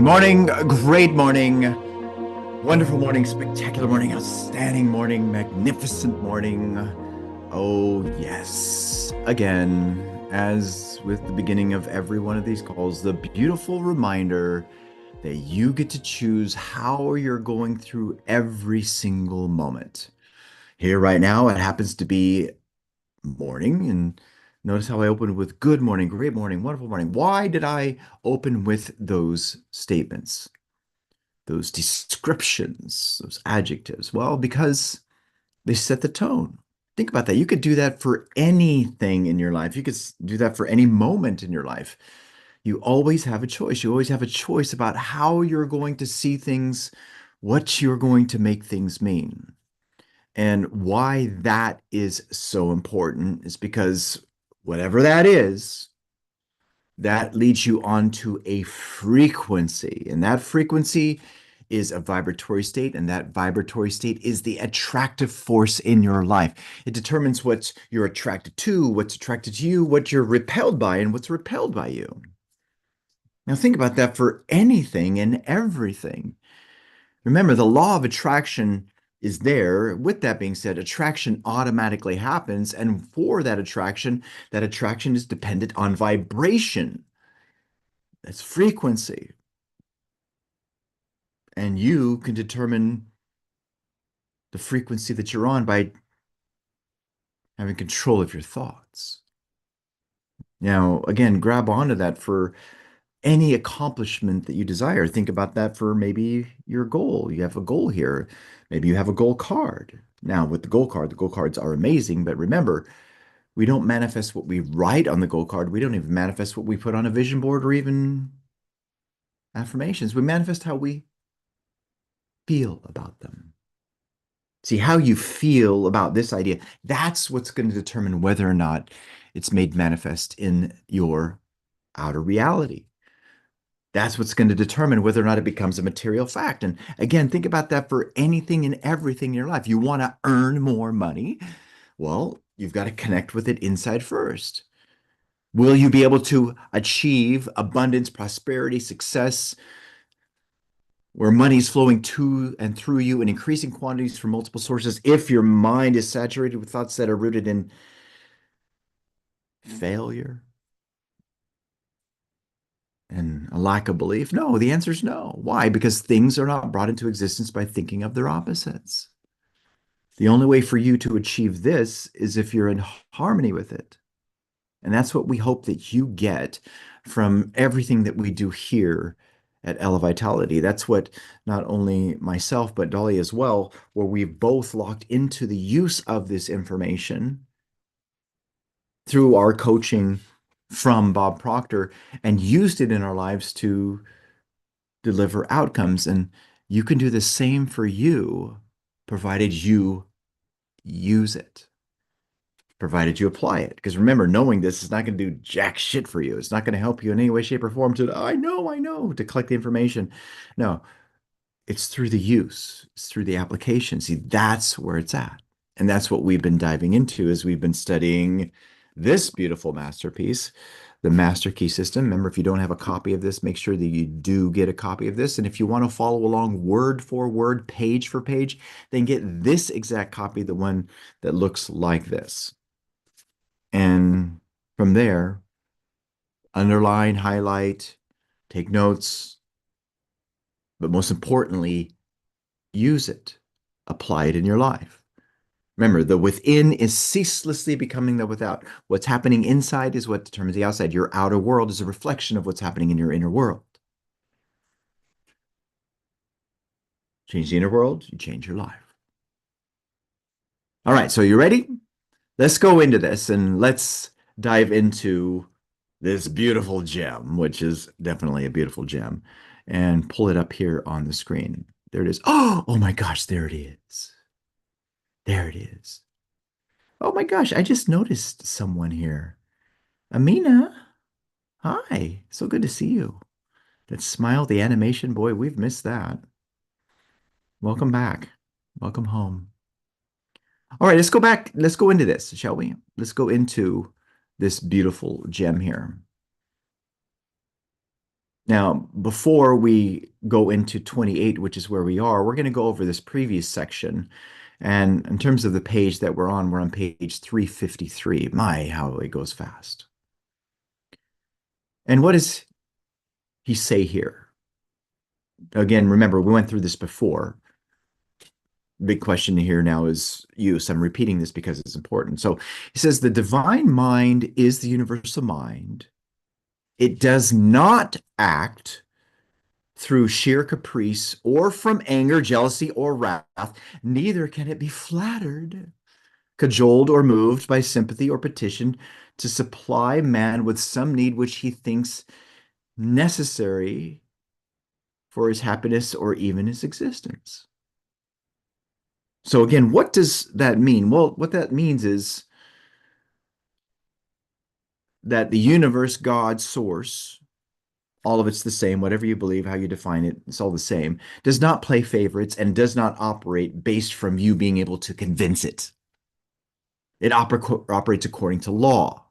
Good morning, great morning, wonderful morning, spectacular morning, outstanding morning, magnificent morning. Oh, yes. Again, as with the beginning of every one of these calls, the beautiful reminder that you get to choose how you're going through every single moment. Here right now, it happens to be morning, and notice how I opened with good morning, great morning, wonderful morning. Why did I open with those statements? Those descriptions, those adjectives? Well, because they set the tone. Think about that. You could do that for anything in your life. You could do that for any moment in your life. You always have a choice. You always have a choice about how you're going to see things, what you're going to make things mean. And why that is so important is because whatever that is, that leads you onto a frequency. And that frequency is a vibratory state, and that vibratory state is the attractive force in your life. It determines what you're attracted to, what's attracted to you, what you're repelled by, and what's repelled by you. Now, think about that for anything and everything. Remember, the law of attraction is there. With that being said, attraction automatically happens. And for that attraction is dependent on vibration. That's frequency. And you can determine the frequency that you're on by having control of your thoughts. Now, again, grab onto that for any accomplishment that you desire. Think about that for maybe your goal. You have a goal here. Maybe you have a goal card. Now, with the goal cards are amazing, but remember, we don't manifest what we write on the goal card. We don't even manifest what we put on a vision board or even affirmations. We manifest how we feel about them. See, how you feel about this idea, that's what's going to determine whether or not it's made manifest in your outer reality. That's what's going to determine whether or not it becomes a material fact. And again, think about that for anything and everything in your life. You want to earn more money? Well, you've got to connect with it inside first. Will you be able to achieve abundance, prosperity, success, where money is flowing to and through you in increasing quantities from multiple sources if your mind is saturated with thoughts that are rooted in failure and a lack of belief? No, the answer is no. Why? Because things are not brought into existence by thinking of their opposites. The only way for you to achieve this is if you're in harmony with it. And that's what we hope that you get from everything that we do here at Elevitality. That's what not only myself, but Dolly as well, where we've both locked into the use of this information through our coaching from Bob Proctor and used it in our lives to deliver outcomes. And you can do the same for you, provided you use it, provided you apply it. Because remember, knowing this is not going to do jack shit for you. It's not going to help you in any way, shape, or form to, I know, to collect the information. No, it's through the use, it's through the application. See, that's where it's at. And that's what we've been diving into as we've been studying this beautiful masterpiece, the Master Key System. Remember, if you don't have a copy of this, make sure that you do get a copy of this. And if you want to follow along word for word, page for page, then get this exact copy, the one that looks like this. And from there, underline, highlight, take notes, but most importantly, use it, apply it in your life. Remember, the within is ceaselessly becoming the without. What's happening inside is what determines the outside. Your outer world is a reflection of what's happening in your inner world. Change the inner world, you change your life. All right, so you ready? Let's go into this and let's dive into this beautiful gem, which is definitely a beautiful gem, and pull it up here on the screen. There it is. Oh my gosh, there it is. There it is. Oh my gosh, I just noticed someone here. Amina, hi. So good to see you. That smile, the animation, boy, we've missed that. Welcome back. Welcome home. All right, let's go back. Let's go into this, shall we? Let's go into this beautiful gem here. Now, before we go into 28, which is where we are, we're going to go over this previous section. And in terms of the page that we're on page 353. My, how it goes fast. And what does he say here? Again, remember, we went through this before. Big question here now is use. I'm repeating this because it's important. So he says the divine mind is the universal mind. It does not act through sheer caprice or from anger, jealousy, or wrath. Neither can it be flattered, cajoled, or moved by sympathy or petition to supply man with some need which he thinks necessary for his happiness or even his existence. So again, what does that mean? Well, what that means is that the universe, God, source, all of it's the same, whatever you believe, how you define it, it's all the same, does not play favorites and does not operate based from you being able to convince it. It operates according to law.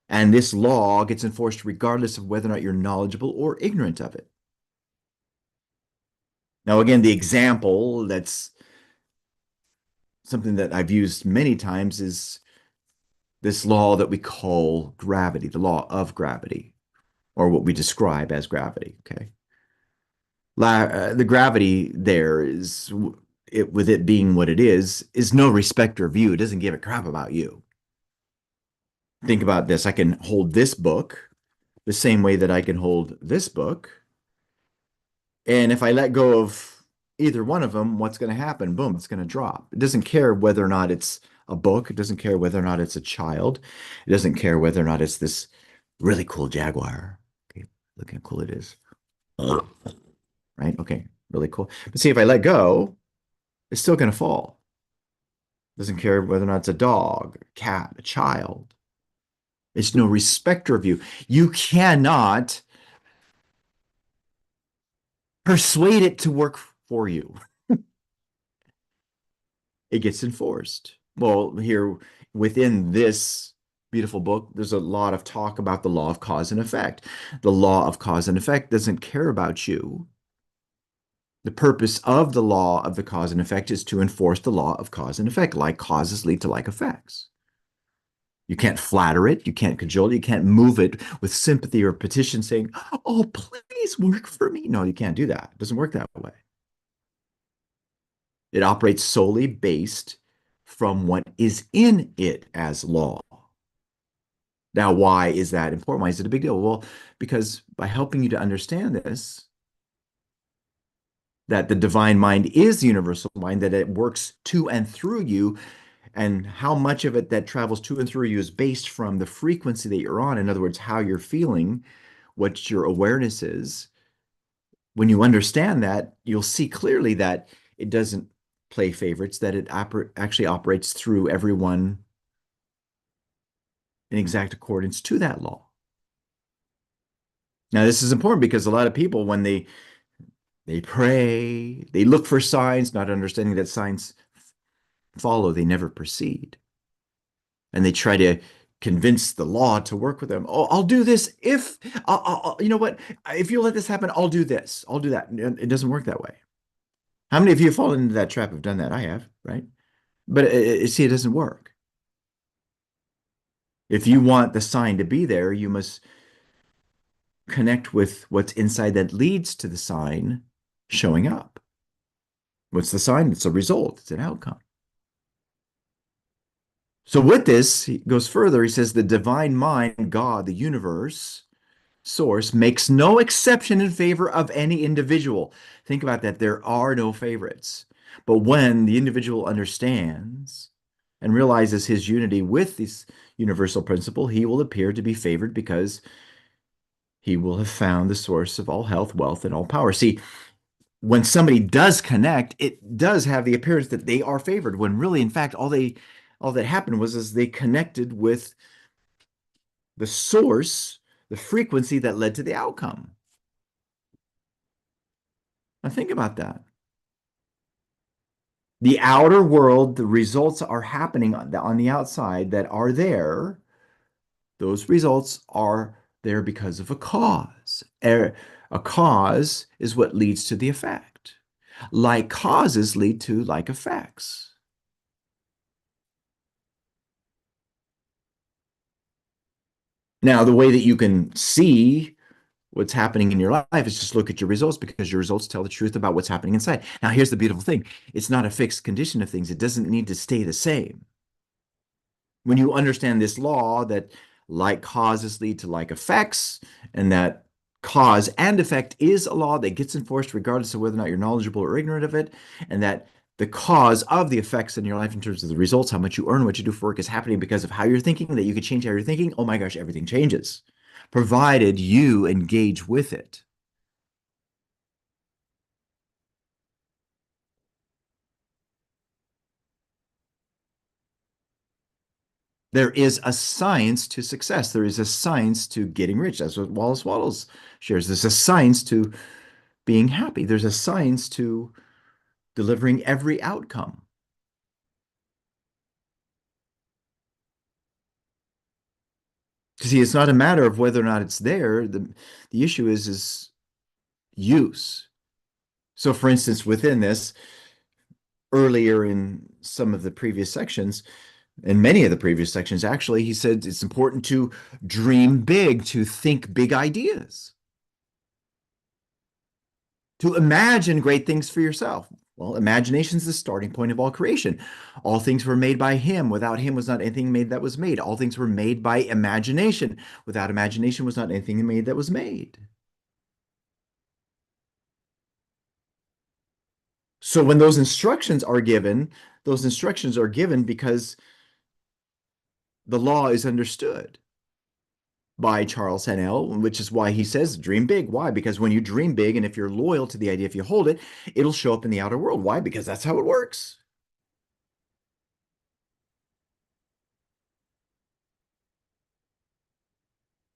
And this law gets enforced regardless of whether or not you're knowledgeable or ignorant of it. Now, again, the example that's something that I've used many times is this law that we call gravity, the law of gravity, or what we describe as gravity. Okay. The gravity there is it with it being what it is no respecter of you. It doesn't give a crap about you. Think about this. I can hold this book the same way that I can hold this book. And if I let go of either one of them, what's going to happen? Boom, it's going to drop. It doesn't care whether or not it's a book. It doesn't care whether or not it's a child. It doesn't care whether or not it's this really cool Jaguar. Okay, look how cool it is. Right? Okay, really cool. But see, if I let go, it's still going to fall. Doesn't care whether or not it's a dog, a cat, a child. It's no respecter of you. You cannot persuade it to work for you. It gets enforced. Well, here within this beautiful book, there's a lot of talk about the law of cause and effect. The law of cause and effect doesn't care about you. The purpose of the law of the cause and effect is to enforce the law of cause and effect. Like causes lead to like effects. You can't flatter it. You can't cajole it. You can't move it with sympathy or petition saying, oh, please work for me. No, you can't do that. It doesn't work that way. It operates solely based from what is in it as law. Now, why is that important? Why is it a big deal? Well, because by helping you to understand this, that the divine mind is the universal mind, that it works to and through you, and how much of it that travels to and through you is based from the frequency that you're on. In other words, how you're feeling, what your awareness is. When you understand that, you'll see clearly that it doesn't play favorites, that it actually operates through everyone in exact accordance to that law. Now, this is important because a lot of people, when they pray, they look for signs, not understanding that signs follow, they never proceed. And they try to convince the law to work with them. Oh, I'll do this if, you know what, if you let this happen, I'll do this, I'll do that. It doesn't work that way. How many of you have fallen into that trap have done that? I have, right? But see, it doesn't work. If you want the sign to be there, you must connect with what's inside that leads to the sign showing up. What's the sign? It's a result, it's an outcome. So with this, he goes further. He says the divine mind, God, the universe, source, makes no exception in favor of any individual. Think about that. There are no favorites. But when the individual understands and realizes his unity with this universal principle, he will appear to be favored because he will have found the source of all health, wealth, and all power. See, when somebody does connect, it does have the appearance that they are favored, when really, in fact, all that happened was is they connected with the source, the frequency that led to the outcome. Now think about that. The outer world, the results are happening on the outside that are there. Those results are there because of a cause. cause. A cause is what leads to the effect. Like causes lead to like effects. Now, the way that you can see what's happening in your life is just look at your results because your results tell the truth about what's happening inside. Now, here's the beautiful thing. It's not a fixed condition of things. It doesn't need to stay the same. When you understand this law that like causes lead to like effects, and that cause and effect is a law that gets enforced regardless of whether or not you're knowledgeable or ignorant of it, and that the cause of the effects in your life in terms of the results, how much you earn, what you do for work is happening because of how you're thinking, that you can change how you're thinking. Oh my gosh, everything changes, provided you engage with it. There is a science to success. There is a science to getting rich. That's what Wallace Wattles shares. There's a science to being happy. There's a science to delivering every outcome. See, it's not a matter of whether or not it's there. The issue is use. So, for instance, within this, earlier in some of the previous sections, in many of the previous sections, actually, he said it's important to dream big, to think big ideas, to imagine great things for yourself. Well, imagination is the starting point of all creation. All things were made by him. Without him was not anything made that was made. All things were made by imagination. Without imagination was not anything made that was made. So when those instructions are given because the law is understood by Charles Haanel, which is why he says dream big. Why? Because when you dream big, and if you're loyal to the idea, if you hold it, it'll show up in the outer world. Why? Because that's how it works.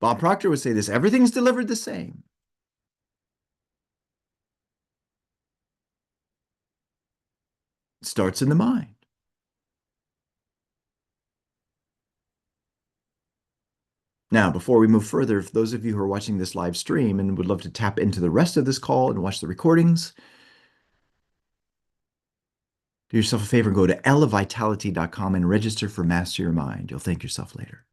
Bob Proctor would say this: everything's delivered the same. It starts in the mind. Now, before we move further, for those of you who are watching this live stream and would love to tap into the rest of this call and watch the recordings, do yourself a favor and go to elevitality.com and register for Master Your Mind. You'll thank yourself later.